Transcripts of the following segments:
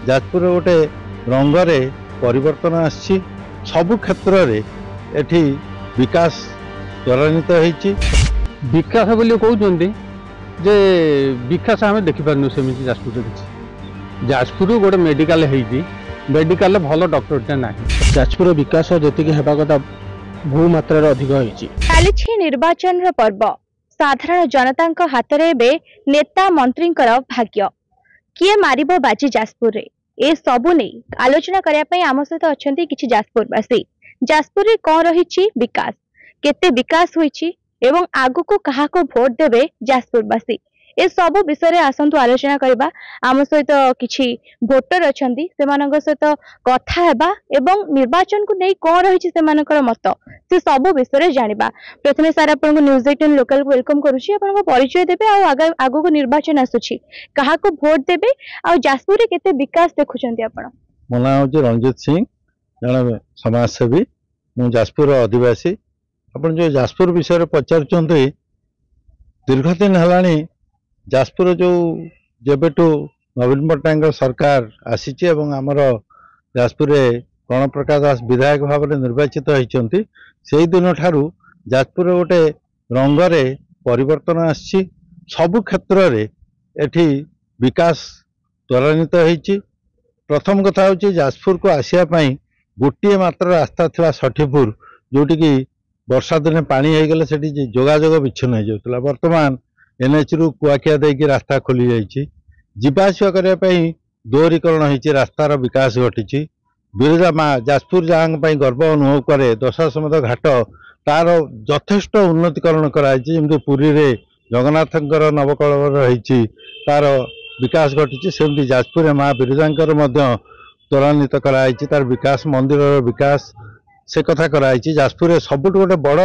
जाजपुर गोटे रंगरे परिवर्तन आसी सबु क्षेत्र रे एठी विकास त्वरान्वित होईची। विकास बोली कहते जे विकास आम देखिपार सेमती जाजपुर जाजपुर गोटे मेडिकल मेडिकल भल डॉक्टर ना जाजपुर विकास जी हेबा कथा भू मात्रा अधिक होईची। निर्वाचन पर्व साधारण जनता हाथ में नेता मंत्री भाग्य किए मारिबो बाजी जाजपुर रे ए सबु नहीं आलोचना करने आम सहित अच्छा किसी जाजपुरवासी जाजपुर कौन रही विकास केते विकास होईची एवं आगु को कहा को भोट देवे जाजपुरवासी ए सबु विषय रे आसंतु आलोचना करबा। आम सहित किछि भोटर अछंती सेमानक सहित कथा हेबा एवं निर्वाचन को नहीं कौन रही सेमानकर मत से सबु विषय रे जानिबा। प्रथमे सारा आपन को न्यूज़ 18 लोकल को वेलकम करूची। आपन को परिचय देबे आ आगु को निर्वाचन आसुची कहा को भोट देबे आ जाजपुर रे केते विकास देखुचंती आपन। मो नाम होची रंजित सिंह जण समाज सेवी मु जाजपुर आदिवासी। अपन जो जाजपुर विषय पचारुचंती दीर्घ दिन हलानी जाजपुर जो जेबेटू नवीन पट्टनायक सरकार आसीची एवं आमर जाजपुर प्रण प्रकाश दास विधायक भाव में निर्वाचित होती से दिन ठारू जाजपुर गोटे रंगरे परिवर्तन आसी सबु क्षेत्र रे एठी विकास त्वरान्वित होईची। प्रथम कथा होची जाजपुर को आसिया पई गोटे मात्र रास्ता थिला सठीपुर जोटी की वर्षा दिन पानी हो गले सेठी जोगाजोग विच्छिन्न हो जाउतला। वर्तमान एनएच रु कुआखिया देकी रास्ता खोली जाइछि। जीवाआसिया करने पई दोहरीकरण होईछि रास्तार विकास घटी। बिरजा माँ जाजपुर जहाँ गर्व अनुभव करे दशाश्वमेध घाट तार यथेष्ट उन्नतीकरण कराइछि। जेमति पुरी रे जगन्नाथंकर नवकळेवर रही तार विकास घटी सेमती जाजपुर माँ बिरजांकर मध्य त्वरान्वित कराइछि तार विकास मंदिर विकास से कथा कराइछि। जाजपुर सबुठ गोटे बड़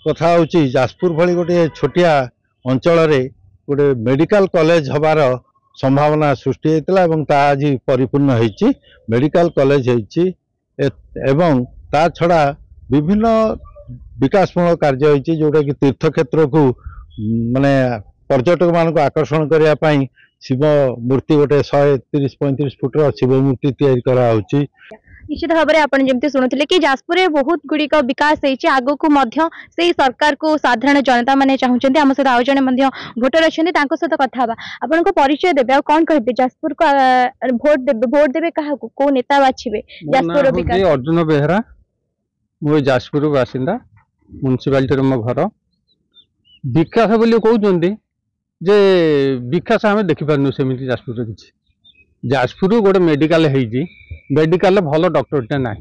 कथा होछि जाजपुर भली गोटे छोटिया अंचल रे गोटे मेडिकल कॉलेज हबार संभावना सृष्टि होता है ता आज परिपूर्ण होईची मेडिकल कॉलेज होईची एवं ता छड़ा विभिन्न विकासमूलक कार्य होईची जोटा कि तीर्थ क्षेत्र को माने पर्यटक मान को आकर्षण करने पाई शिव मूर्ति गोटे 130-135 फुटर शिव मूर्ति तैयारी करा होची। निश्चित भाव में आपन जेमती सुनुथिले कि जाजपुर में बहुत गुड़िक विकास होईची आगो को मध्य से सरकार को साधारण जनता माने चाहुचंती। आम सहित आउ जने मध्य भोटर अछंती तांको सहित कथा बा। आपन को परिचय देबे आ कोन कहबे जाजपुर को भोट देबे कहा को नेता बाछिबे जाजपुर विकास। अर्जुन बेहरा मो जाजपुर बासिंदा म्युनिसिपालिटी रो मो घर विकास बोली कहउचंती जे विकास आमे देखि पारनु सेमिति जाजपुर किछि। जाजपुर गोटे मेडिकल मेडिकल भल डॉक्टर ना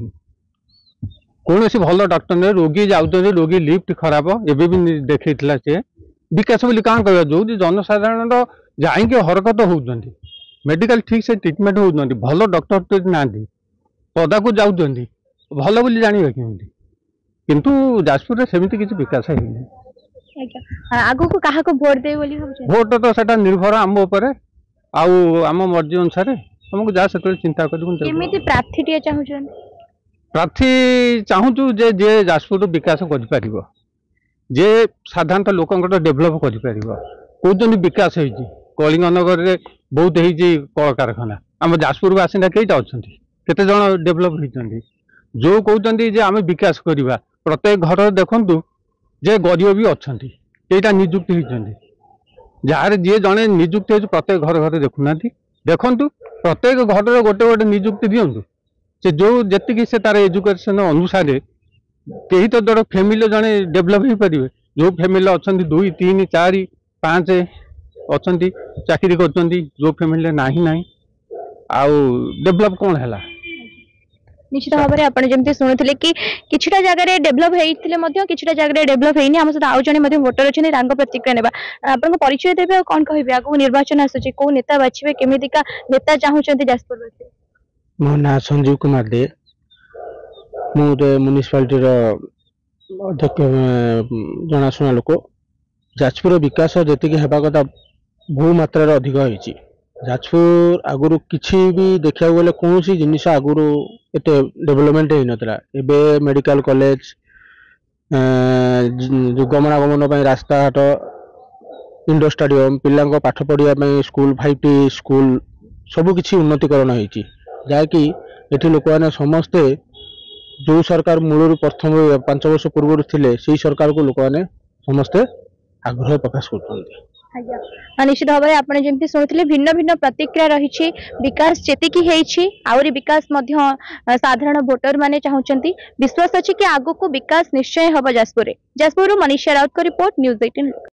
कौन भल डॉक्टर नहीं रोगी जाऊँ रोगी लिफ्ट खराब एवं भी देखा सी विकास बोली कहाँ कह जो जनसाधारण जाइए हरकत होती मेडिकल ठीक से ट्रिटमेंट होती भल डॉक्टर ना पदा को जाऊँ भल बोली जानवे कि किंतु जाजपुर सेमती किसी विकास है आगु को कहा को भोट दे बोली भोट तो सेटा निर्भर आम उपर आम मर्जी अनुसार हमको जहाँ से चिंता कर प्रार्थी चाहूँ जे जे जाजपुर विकास कर जे साधारणतः लोक डेभलप कर विकास होती कलिंगनगर में बहुत कल कारखाना आम जाजपुर बासिंदा कईटा अच्छा केते जन डेभलप होती जो कहते जे आम विकास करवा प्रत्येक घर देखु जे गरीब भी अच्छा कईटा निजुक्ति होती जहाँ जी जड़े निजुक्ति हो प्रत्येक घर घर देखुना देखु प्रत्येक घर गोटे गोटे निजुक्ति दिंतु से जो जी से तार एजुकेशन अनुसार कहीं तो जड़े फैमिली जड़े डेभलप हो पारे जो फैमिली अच्छा 2, 3, 4, 5 अच्छा चाकरी कर जो फैमिली ना आउ डेभलप कौन है। निश्चित भाव में आपने जमती शुणुले कि किछटा जगह डेभलप होते किछटा जगह डेभलप होनी आम सहित आउ जने भोटर अच्छे प्रतिक्रिया नेबा। आपन को परिचय देबे कौन कहबे आगु निर्वाचन आसुची को नेता बाछिबे केमितिका नेता चाहुचंती जाजपुर वासी। मो ना संजीव कुमार दे मु म्युनिसिपालिटी रो अध्यक्ष जनाशुना लोक जाजपुर विकास जी हेबा कथा भू मात्रा अधिक होईची। जाजपुर आगुरी किसी भी देखा गले कौन सी जिनिस आगुरी एत डेभलपमेंट हो नाला एवं मेडिकल कॉलेज गमनागमन रास्ता घाट इंडोर स्टाडियम पिला पाठ पढ़ाई स्कूल 5टी स्कूल सबकिछि उन्नतिकरण होइछि जाकि एठी लोक माने समस्ते जो सरकार मूलर प्रथम 5 वर्ष पूर्व थिले सेही सरकार को लोक माने समस्ते आग्रह प्रकाश करथांती। निश्चित भाव में आपने जमी शुणुले भिन्न भिन्न प्रतिक्रिया रही विकास जेतिकी आउरी विकास साधारण भोटर माने चाहते विश्वास अच्छी कि आगो को विकास निश्चय हम जाजपुर मनीषा राउत को रिपोर्ट न्यूज़ 18।